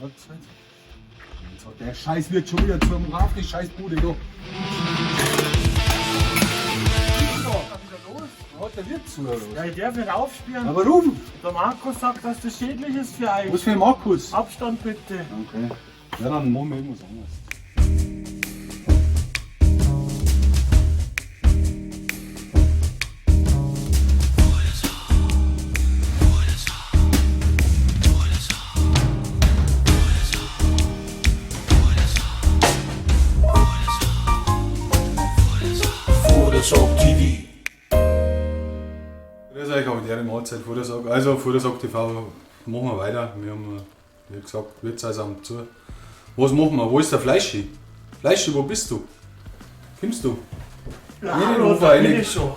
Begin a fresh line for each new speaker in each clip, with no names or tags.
Halbzeit. Jetzt hat der Scheiß wird schon wieder zum Rauf, die Scheißbude da. Hat der Wirt zu oder was?
Ja, ich darf nicht aufspielen.
Ja, warum?
Der Markus sagt, dass das schädlich ist für euch.
Was für ein Markus?
Abstand bitte.
Okay. Ja, dann machen wir irgendwas anderes. Das ist eigentlich auch die Mahlzeit vor der Sack. Also vor der Sack TV machen wir weiter. Wir haben, wie gesagt, Wirtshäuser zu. Was machen wir? Wo ist der Fleischi? Fleischi, wo bist du? Kommst du?
Ja,
Nicht in den
hallo,
Ofen
da bin
rein.
ich schon.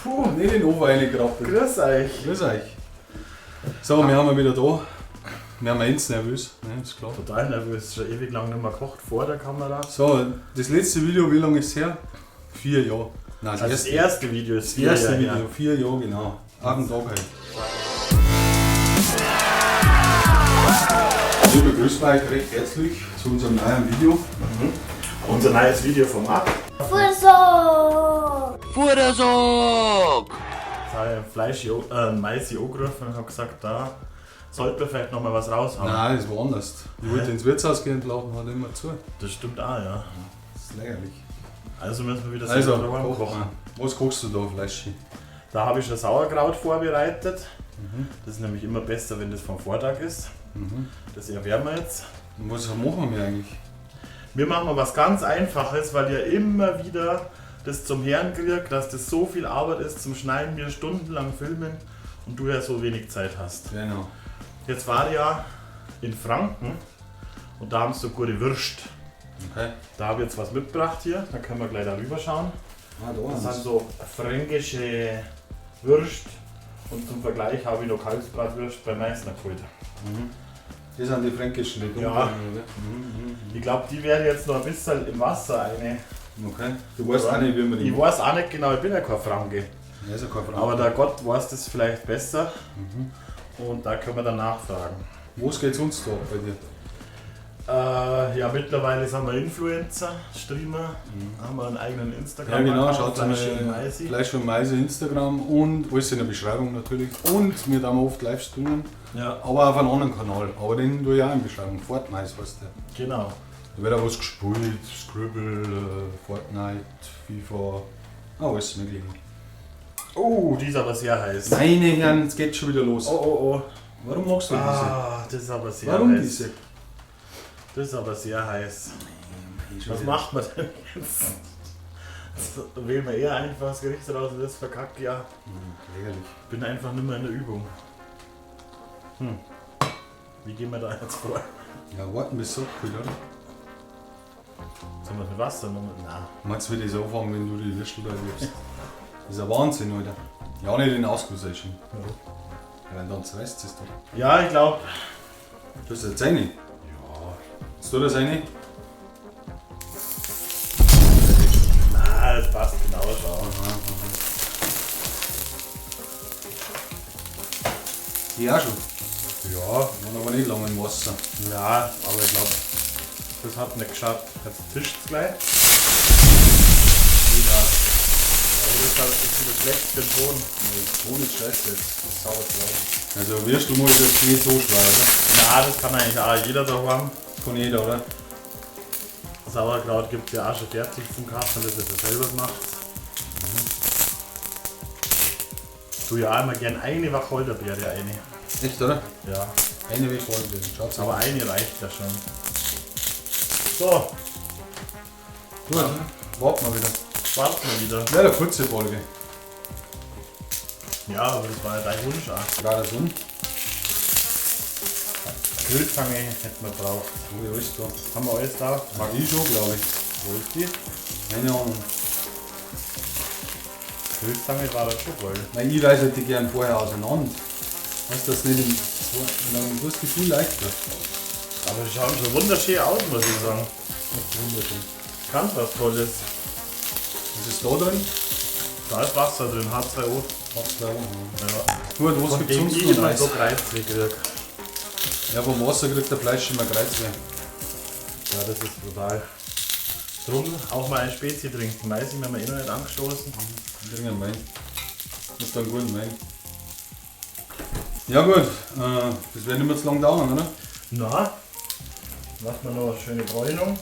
Puh,
Nicht in den Ofen reingekrabbelt.
grüß euch.
Grüß euch. So, wir haben ihn wieder da. Wir haben uns nervös, ne, ist klar.
Total nervös, schon ewig lang nicht mehr gekocht vor der Kamera.
So, das letzte Video, wie lange ist es her? 4 Jahre. Nein,
Also das erste Video ist
das erste
Jahre
Video,
her.
4 Jahre genau. Auf den Tag halt. Wir begrüßen euch recht herzlich zu unserem neuen Video.
Unser neues Video vom Marc.
Futtersock!
Jetzt habe ich Fleisch, Mais angerufen und habe gesagt, da sollte man vielleicht noch mal was raushauen.
Nein, das war anders. Ich wollte ins Wirtshaus gehen und laden hat immer zu.
Das stimmt auch, ja.
Das ist lächerlich.
Also müssen wir wieder
Also,
selber daheim
kochen. Was kochst du da, Fleischi?
Da habe ich schon Sauerkraut vorbereitet. Das ist nämlich immer besser, wenn das vom Vortag ist. Das erwärmen wir jetzt.
Und was machen wir eigentlich?
Wir machen mal was ganz Einfaches, weil ihr immer wieder das zum Herrn kriegt, dass das so viel Arbeit ist zum Schneiden, wir stundenlang filmen und du ja so wenig Zeit hast.
Genau.
Jetzt war ich ja in Franken und da haben sie so gute Würst.
Okay.
Da habe ich jetzt was mitgebracht hier, da können wir gleich darüber schauen.
Ah, da
Das
ist
sind so fränkische Würst und zum Vergleich habe ich noch Kalbsbratwürst bei Meißner geholt.
Das sind die fränkischen, die
Ja.
dunklen, oder?
Ich glaube, die werden jetzt noch ein bisschen im Wasser eine.
Okay. Du weißt auch nicht, wie man die
Ich weiß auch nicht genau, ich bin ja kein Franke.
Ja, ist ja kein Franke.
Aber der Gott weiß das vielleicht besser. Und da können wir dann nachfragen.
Was geht's uns da bei dir?
Ja, mittlerweile sind wir Influencer, Streamer, haben wir einen eigenen Instagram.
Ja genau, schaut
Fleisch
mal
und Maisi.
Fleisch und Meise Instagram und alles in der Beschreibung natürlich. Und wir tun oft live streamen,
Ja,
aber auf einem anderen Kanal. Aber den tue ich auch in der Beschreibung. Fortnite heißt der.
genau.
Da wird auch was gespielt, Scribble, Fortnite, FIFA, alles mögliche.
Oh, die ist aber sehr heiß.
Meine Herren, jetzt geht's schon wieder los.
Oh, oh, oh.
Warum magst du diese?
Ah, das ist aber sehr
Warum
heiß.
diese?
Das ist aber sehr heiß. Was macht man denn jetzt? Da wählen wir eher einfach das Gericht raus und das verkackt ja.
Lächerlich.
Bin einfach nicht mehr in der Übung. Wie gehen wir da jetzt vor?
Ja, warten bis so viel, oder?
Sollen wir es mit Wasser noch? Nein.
Meinst du, wie das anfangen, wenn du die Würstel da gibst? Das ist ein Wahnsinn, Alter. Ja, nicht den Ausguss schon. Ja, dann zerreißt es doch.
Ja, ich glaube.
Das ist jetzt eine.
Ja.
Hast du das eine?
Das passt genau schon.
Ja, schon.
Ja,
Waren aber nicht lange im Wasser.
ja, aber ich glaube, das hat nicht geschaut. Jetzt tischt es gleich. Wieder. Aber das ist wieder schlecht für den Ton.
Ohne Scheiß jetzt. Das ist sauer zu. Also Würstel muss jetzt nicht so schwer, oder?
Na, das kann eigentlich auch jeder daheim.
Von jeder, oder?
Sauerkraut gibt es ja auch schon fertig zum Kachen, das ihr selber macht. Du ja auch immer gern eine Wacholderbeere eine.
Echt, oder?
Ja,
Eine Weg wollen wir. Schaut's
aber eine reicht ja schon. So,
Gut, warten wir wieder.
warten wir wieder.
Ja, eine kurze Folge.
Ja, aber das war ja dein Wunsch auch.
Gerade so.
Grillzange hätten wir braucht.
Wo ist alles da?
Haben wir alles da?
Mag ich schon, glaube ich.
Wo ist die?
Keine Ahnung.
Grillzange war das schon voll.
Nein, ich reiße die gern vorher auseinander. Weißt du, das nicht im. Dann wirst du viel leichter.
Aber die schauen schon wunderschön aus, muss ich sagen.
Das ist wunderschön.
Ganz was Tolles.
Was ist da drin?
Da ist Wasser drin, H2O.
Hat's da oben.
Ja.
Gut, was
Von
gibt's
dem
sonst
ich
noch
immer
Reis?
so Kreis kriege.
Ja, vom Wasser kriegt der Fleisch immer Kreuzweh.
Ja, das ist brutal. Drum auch mal ein Spezi trinken. Weiß ich, wir haben eh noch nicht angestoßen.
Dringend Wein. Muss dann guten Wein. Ja gut, das wird nicht mehr zu lang dauern, oder?
Na, machen wir noch eine schöne Bräunung.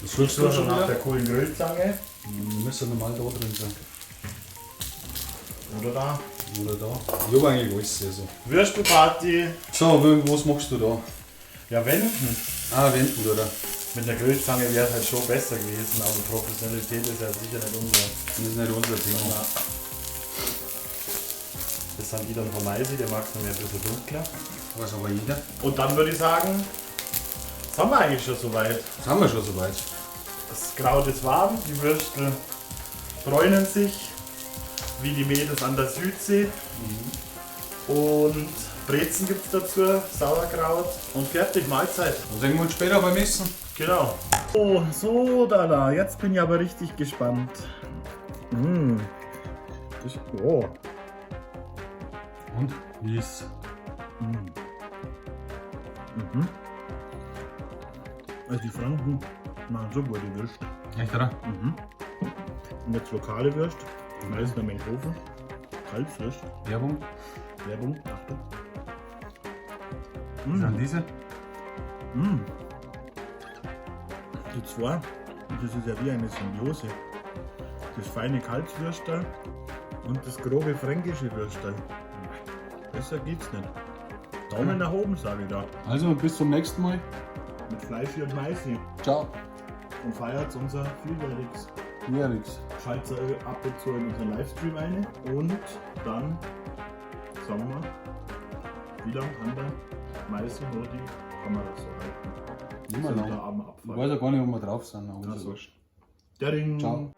Das schluckst du schon
nach
wieder?
der coolen Grillzange.
Müsste normal da drin sein.
Oder da.
Oder da. Ich habe eigentlich alles so.
Würstelparty.
So, was machst du da?
Ja, wenden.
Ah, wenden, oder?
Mit der Grillzange wäre es halt schon besser gewesen, aber Professionalität ist ja sicher nicht unser.
Das ist nicht unser Thema.
Ja. Das sind die dann von Meisi, der mag es noch ein bisschen dunkler.
Weiß aber jeder.
Und dann würde ich sagen, jetzt haben wir eigentlich schon soweit.
Das haben wir schon soweit.
Das Kraut ist warm, die Würstel bräunen sich wie die Mädels an der Südsee. Und Brezen gibt es dazu, Sauerkraut und fertig, Mahlzeit.
Dann sehen wir uns später beim Essen.
Genau. Oh, so, da, jetzt bin ich aber richtig gespannt. Oh.
Und? Wie ist
Also die Franken machen so gute Würste.
echt, oder?
Und jetzt lokale Würst, meistens am Hofen. Kalbswürst.
Werbung?
Werbung, Achtung.
Was sind diese?
Die zwei, das ist ja wie eine Symbiose. Das feine Kalbswürstel und das grobe fränkische Würstel. Besser geht's nicht. Daumen nach oben, sage ich da.
Also, bis zum nächsten Mal.
Mit Fleisch und Maisi.
Ciao.
Und feiert unser vieljähriges.
Ja, nix.
Schaltet ab und zu in unseren Livestream ein. Und dann, sagen wir mal, wie lange kann der Maisi nur die Kamera so halten?
Immer
Sind
lang.
da am
Ich
Abfall.
weiß ja gar nicht, wo wir drauf sind. Aber
Also.
ist wurscht.
Der Ring.
Ciao.